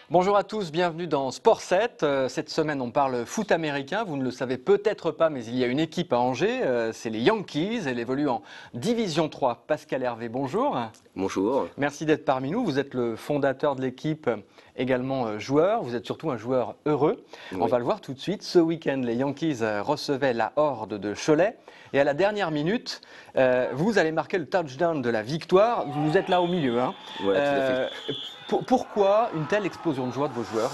Bonjour à tous, bienvenue dans Sport 7. Cette semaine, on parle foot américain. Vous ne le savez peut-être pas, mais il y a une équipe à Angers. C'est les Yankees. Elle évolue en Division 3. Pascal Hervé, bonjour. Bonjour. Merci d'être parmi nous. Vous êtes le fondateur de l'équipe, également joueur. Vous êtes surtout un joueur heureux. Oui. On va le voir tout de suite. Ce week-end, les Yankees recevaient la Horde de Cholet. Et à la dernière minute, vous allez marquer le touchdown de la victoire. Vous êtes là au milieu. Hein. Ouais, tout à fait. Pourquoi une telle explosion de joie de vos joueurs ?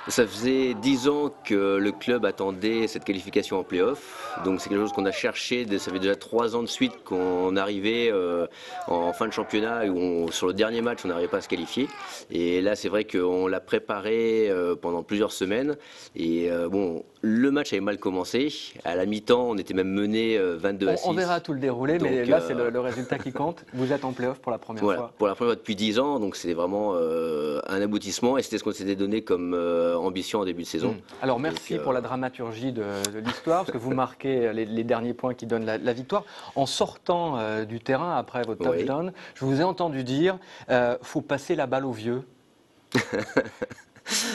Ça faisait 10 ans que le club attendait cette qualification en play-off. Donc c'est quelque chose qu'on a cherché. Ça fait déjà 3 ans de suite qu'on arrivait en fin de championnat où sur le dernier match on n'arrivait pas à se qualifier. Et là c'est vrai qu'on l'a préparé pendant plusieurs semaines. Et bon, le match avait mal commencé. À la mi-temps on était même mené 22-6. On verra tout le déroulé, donc, mais là c'est le résultat qui compte. Vous êtes en play-off pour la première fois. Pour la première fois depuis 10 ans. Donc c'est vraiment un aboutissement. Et c'était ce qu'on s'était donné comme ambition en début de saison. Alors merci pour la dramaturgie de l'histoire, parce que vous marquez les derniers points qui donnent la victoire. En sortant du terrain après votre touchdown, je vous ai entendu dire faut passer la balle aux vieux.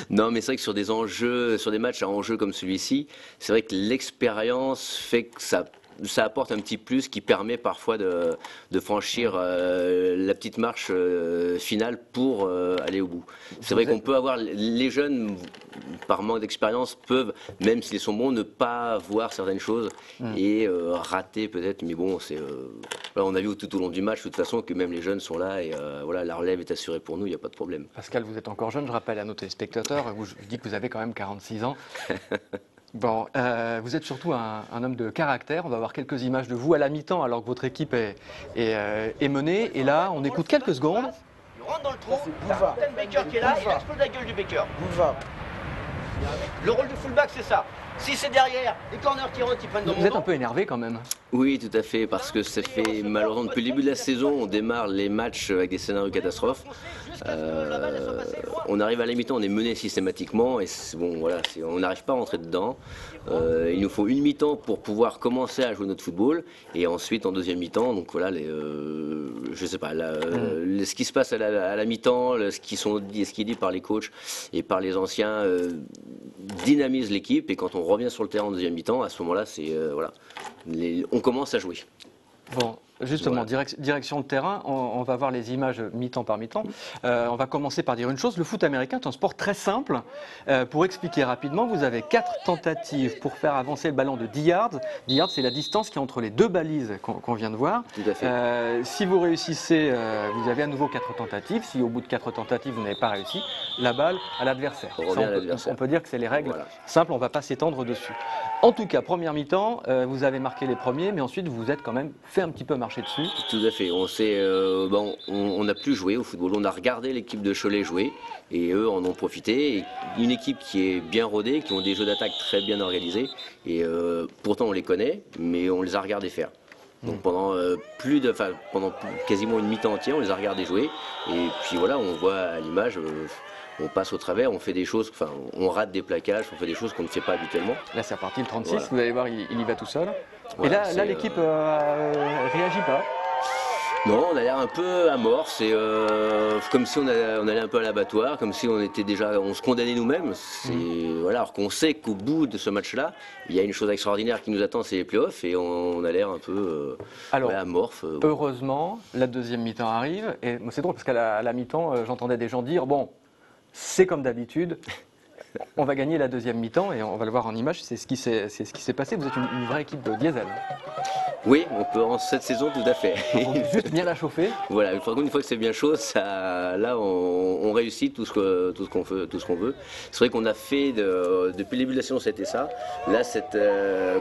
Non, mais c'est vrai que sur des enjeux, sur des matchs à enjeu comme celui-ci, c'est vrai que l'expérience fait que ça apporte un petit plus qui permet parfois de franchir la petite marche finale pour aller au bout. C'est vrai qu'on peut avoir, les jeunes, par manque d'expérience, peuvent, même s'ils sont bons, ne pas voir certaines choses et rater peut-être. Mais bon, voilà, on a vu tout au long du match, de toute façon, que même les jeunes sont là et voilà, la relève est assurée pour nous, il n'y a pas de problème. Pascal, vous êtes encore jeune, je rappelle à nos téléspectateurs, je dis que vous avez quand même 46 ans. Bon, vous êtes surtout un homme de caractère. On va voir quelques images de vous à la mi-temps alors que votre équipe est menée. Et là, on écoute quelques secondes. Il rentre dans le trou, t'as Captain Baker qui est là, il explose la gueule du Baker. Le rôle du fullback, c'est ça. Si c'est derrière, les corners qui rentrent, ils prennent dans mon Vous êtes dos. un peu énervé quand même. Oui, tout à fait, parce que ça fait malheureusement depuis le début de la saison, on démarre les matchs avec des scénarios catastrophes. On arrive à la mi-temps, on est mené systématiquement et bon, voilà, on n'arrive pas à rentrer dedans. Il nous faut une mi-temps pour pouvoir commencer à jouer notre football et ensuite en deuxième mi-temps, donc voilà, je sais pas, ce qui se passe à la mi-temps, ce qui est dit par les coachs et par les anciens dynamise l'équipe et quand on revient sur le terrain en deuxième mi-temps, à ce moment-là, voilà, on commence à jouer. Bon, justement, voilà. Direction de terrain, on va voir les images mi-temps par mi-temps. On va commencer par dire une chose, le foot américain est un sport très simple. Pour expliquer rapidement, vous avez 4 tentatives pour faire avancer le ballon de 10 yards. 10 yards, c'est la distance qui est entre les 2 balises qu'on vient de voir. Tout à fait. Si vous réussissez, vous avez à nouveau 4 tentatives. Si au bout de 4 tentatives, vous n'avez pas réussi, la balle à l'adversaire. On peut dire que c'est les règles simples, on ne va pas s'étendre dessus. En tout cas, première mi-temps, vous avez marqué les premiers, mais ensuite vous êtes quand même fait un petit peu marcher dessus. Tout à fait. On n'a plus joué au football. On a regardé l'équipe de Cholet jouer et eux en ont profité. Et une équipe qui est bien rodée, qui ont des jeux d'attaque très bien organisés. Et pourtant on les connaît, mais on les a regardés faire. Donc pendant quasiment une mi-temps entière, on les a regardés jouer. Et puis voilà, on voit à l'image. On passe au travers, on fait des choses, on rate des plaquages, on fait des choses qu'on ne fait pas habituellement. Là c'est reparti le 36, voilà. Vous allez voir, il y va tout seul. Voilà, et là l'équipe réagit pas. Non, on a l'air un peu amorphe, c'est comme si on allait un peu à l'abattoir, comme si on se condamnait nous-mêmes. Voilà, alors qu'on sait qu'au bout de ce match-là, il y a une chose extraordinaire qui nous attend, c'est les playoffs, et on a l'air un peu amorphe. Heureusement, la deuxième mi-temps arrive, et c'est drôle parce qu'à la mi-temps, j'entendais des gens dire bon, c'est comme d'habitude. On va gagner la deuxième mi-temps et on va le voir en image, c'est ce qui s'est passé. Vous êtes une vraie équipe de diesel. Oui, on peut en cette saison tout à fait. Il faut juste bien la chauffer. Voilà, une fois que c'est bien chaud, là on réussit tout ce qu'on veut. C'est vrai qu'on a fait depuis le début de la saison, c'était ça. Là,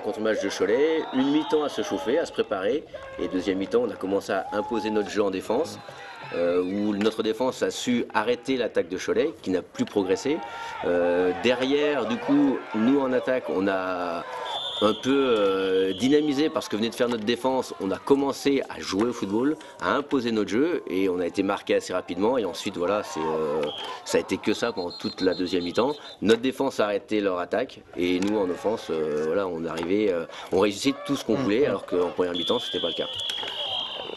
contre le match de Cholet, une mi-temps à se chauffer, à se préparer, et deuxième mi-temps, on a commencé à imposer notre jeu en défense. Où notre défense a su arrêter l'attaque de Cholet, qui n'a plus progressé. Derrière, du coup, nous en attaque, on a un peu dynamisé parce que venait de faire notre défense. On a commencé à jouer au football, à imposer notre jeu et on a été marqué assez rapidement. Et ensuite, voilà, ça a été que ça pendant toute la deuxième mi-temps. Notre défense a arrêté leur attaque et nous en offense, voilà, on réussissait tout ce qu'on voulait alors qu'en première mi-temps, c'était pas le cas.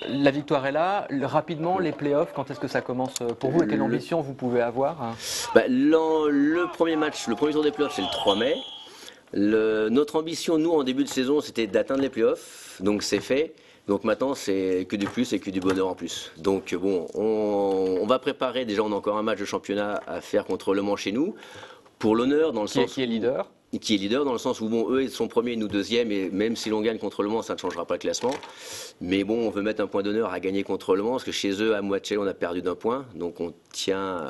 La victoire est là. Rapidement, les playoffs, quand est-ce que ça commence pour vous et quelle ambition vous pouvez avoir? Le premier match, le premier tour des playoffs, c'est le 3 mai. Notre ambition, nous, en début de saison, c'était d'atteindre les playoffs. Donc c'est fait. Donc maintenant, c'est que du plus et que du bonheur en plus. Donc bon, on va préparer. Déjà, on a encore un match de championnat à faire contre Le Mans chez nous. Pour l'honneur, dans le sens qui est leader. Qui est leader dans le sens où bon, eux ils sont premiers, nous deuxième, et même si l'on gagne contre Le Mans, ça ne changera pas le classement. Mais bon, on veut mettre un point d'honneur à gagner contre Le Mans, parce que chez eux, à Moitié, on a perdu d'un point, donc on tient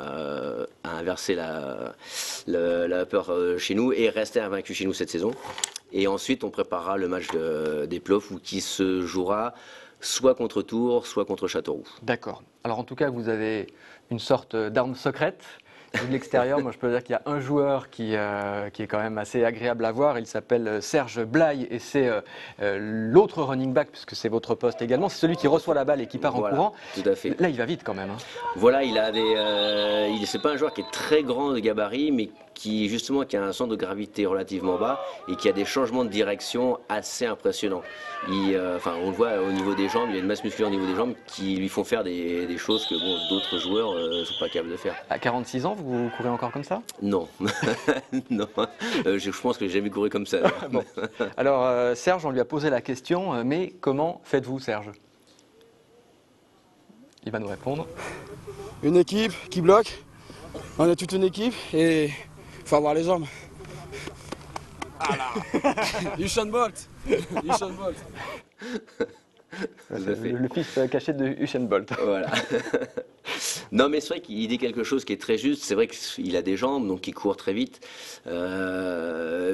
à inverser la peur chez nous et rester invaincu chez nous cette saison. Et ensuite, on préparera le match des playoffs qui se jouera soit contre Tours, soit contre Châteauroux. D'accord. Alors en tout cas, vous avez une sorte d'arme secrète. De l'extérieur, moi je peux dire qu'il y a un joueur qui est quand même assez agréable à voir. Il s'appelle Serge Blaye et c'est l'autre running back, puisque c'est votre poste également. C'est celui qui reçoit la balle et qui part en courant. Tout à fait. Là, il va vite quand même. Voilà, c'est pas un joueur qui est très grand de gabarit, mais qui justement qui a un centre de gravité relativement bas et qui a des changements de direction assez impressionnants. On le voit au niveau des jambes, il y a une masse musculaire au niveau des jambes qui lui font faire des choses que bon, d'autres joueurs ne sont pas capables de faire. À 46 ans, vous courez encore comme ça? Non, non. Je pense que j'ai jamais couru comme ça. Bon. Alors Serge, on lui a posé la question, mais comment faites-vous, Serge? Il va nous répondre. Une équipe qui bloque, on est toute une équipe et il faut avoir les jambes. Ah là Usain Bolt. Usain Bolt. Le fils caché de Usain Bolt. Voilà. Non, mais c'est vrai qu'il dit quelque chose qui est très juste. C'est vrai qu'il a des jambes, donc il court très vite. Nous,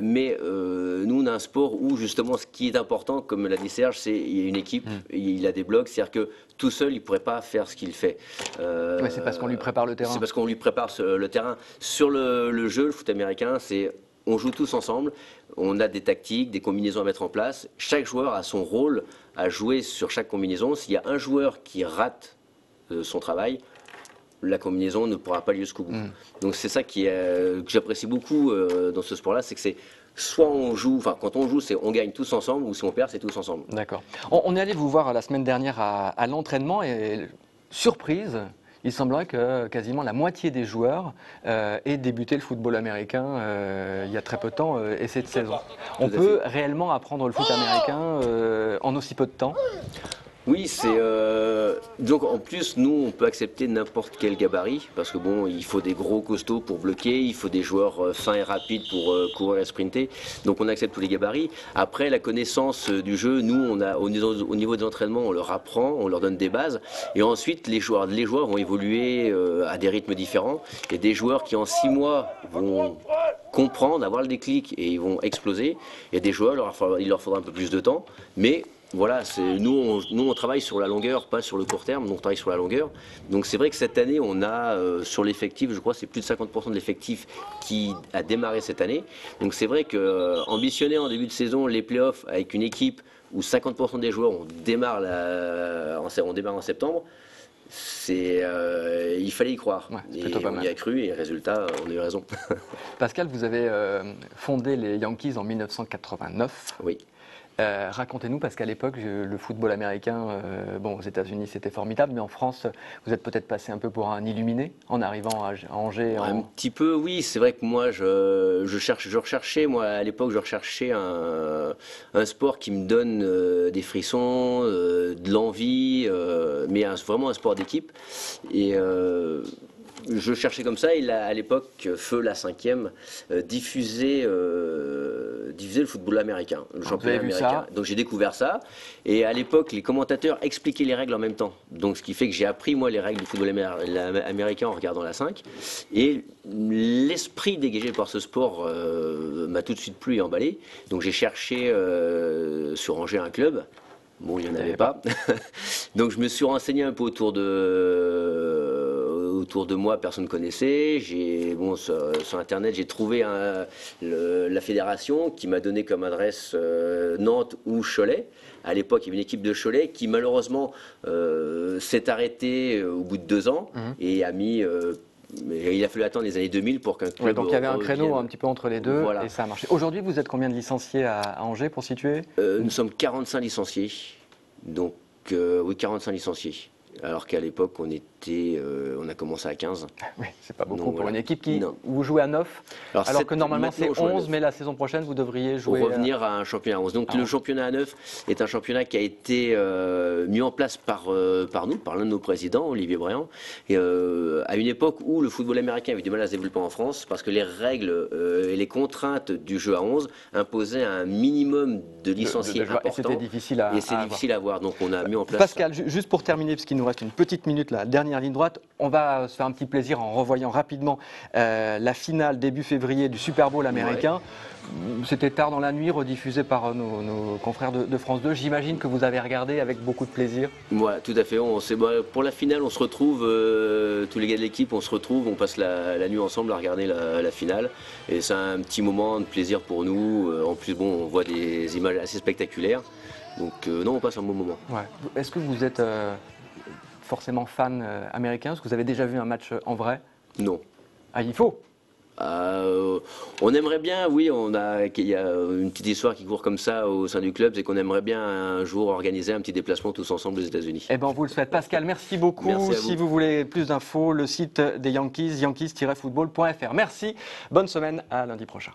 on a un sport où, justement, ce qui est important, comme l'a dit Serge, c'est qu'il y a une équipe, il a des blocs. C'est-à-dire que tout seul, il ne pourrait pas faire ce qu'il fait. Ouais, c'est parce qu'on lui prépare le terrain. C'est parce qu'on lui prépare le terrain. Sur le jeu, le foot américain, on joue tous ensemble, on a des tactiques, des combinaisons à mettre en place. Chaque joueur a son rôle à jouer sur chaque combinaison. S'il y a un joueur qui rate son travail, la combinaison ne pourra pas aller jusqu'au bout. Donc c'est ça que j'apprécie beaucoup dans ce sport-là, c'est que c'est soit on joue, enfin quand on joue, c'est on gagne tous ensemble, ou si on perd, c'est tous ensemble. D'accord. On est allé vous voir la semaine dernière à l'entraînement et surprise, il semblerait que quasiment la moitié des joueurs aient débuté le football américain il y a très peu de temps et cette saison. On peut réellement apprendre le foot américain en aussi peu de temps? Oui, donc en plus nous on peut accepter n'importe quel gabarit parce que bon il faut des gros costauds pour bloquer, il faut des joueurs fins et rapides pour courir et sprinter. Donc on accepte tous les gabarits. Après la connaissance du jeu, nous on a au niveau des entraînements, on leur apprend, on leur donne des bases et ensuite les joueurs vont évoluer à des rythmes différents. Il y a des joueurs qui en 6 mois vont comprendre, avoir le déclic et ils vont exploser. Il y a des joueurs, il leur faudra un peu plus de temps, mais voilà, nous on travaille sur la longueur, pas sur le court terme, donc on travaille sur la longueur. Donc c'est vrai que cette année, on a sur l'effectif, je crois c'est plus de 50% de l'effectif qui a démarré cette année. Donc c'est vrai que ambitionner en début de saison les playoffs avec une équipe où 50% des joueurs on démarre en septembre, il fallait y croire. Ouais, et on y a cru et résultat, on a eu raison. Pascal, vous avez fondé les Yankees en 1989. Oui. Racontez-nous, parce qu'à l'époque, le football américain, aux États-Unis c'était formidable, mais en France, vous êtes peut-être passé un peu pour un illuminé en arrivant à Angers. Un petit peu, oui. C'est vrai que moi, je recherchais, moi à l'époque, je recherchais un sport qui me donne des frissons, de l'envie, mais vraiment un sport d'équipe. Et je cherchais comme ça, et à l'époque, Feu, la 5e, diffusait le football américain, le championnat américain. Donc j'ai découvert ça, et à l'époque, les commentateurs expliquaient les règles en même temps. Donc ce qui fait que j'ai appris, moi, les règles du football américain en regardant la 5, et l'esprit dégagé par ce sport m'a tout de suite plu et emballé. Donc j'ai cherché sur Angers un club. Bon, il n'y en avait pas. Donc je me suis renseigné un peu autour de moi, personne ne connaissait. Sur Internet, j'ai trouvé la fédération qui m'a donné comme adresse Nantes ou Cholet. À l'époque, il y avait une équipe de Cholet qui malheureusement s'est arrêtée au bout de 2 ans et a mis... il a fallu attendre les années 2000 pour qu'un club... donc il y avait un créneau un petit peu entre les deux, voilà. Et ça a marché. Aujourd'hui, vous êtes combien de licenciés à Angers pour situer? Nous sommes 45 licenciés. Donc oui, 45 licenciés. Alors qu'à l'époque, on a commencé à 15. Oui, c'est pas beaucoup Donc, pour voilà. une équipe qui Non. vous jouez à 9, alors que normalement maintenant, c'est on joue à 11, 9. mais la saison prochaine vous devriez Pour jouer. revenir à un championnat à 11. Donc le championnat à 9 est un championnat qui a été mis en place par nous, par l'un de nos présidents, Olivier Briand, et, à une époque où le football américain avait du mal à se développer en France, parce que les règles et les contraintes du jeu à 11 imposaient un minimum de licenciés joueurs. Et important. c'était difficile à difficile à avoir. Donc on a mis en place Pascal, juste pour terminer, parce qu'il nous reste une petite minute, la dernière ligne droite, on va se faire un petit plaisir en revoyant rapidement la finale début février du Super Bowl américain. C'était tard dans la nuit, rediffusé par nos confrères de France 2. J'imagine que vous avez regardé avec beaucoup de plaisir. Voilà, tout à fait. Pour la finale, on se retrouve, tous les gars de l'équipe, on se retrouve, on passe la nuit ensemble à regarder la finale. Et c'est un petit moment de plaisir pour nous. En plus, on voit des images assez spectaculaires. Donc non, on passe un bon moment. Ouais. Est-ce que vous êtes forcément fan américain? Est-ce que vous avez déjà vu un match en vrai? Non. Ah, il faut. On aimerait bien, oui, il y a une petite histoire qui court comme ça au sein du club, c'est qu'on aimerait bien un jour organiser un petit déplacement tous ensemble aux États-Unis. Eh bien, on vous le souhaite. Pascal, merci beaucoup. Merci à vous. Si vous voulez plus d'infos, le site des Yankees, yankees-football.fr. Merci, bonne semaine, à lundi prochain.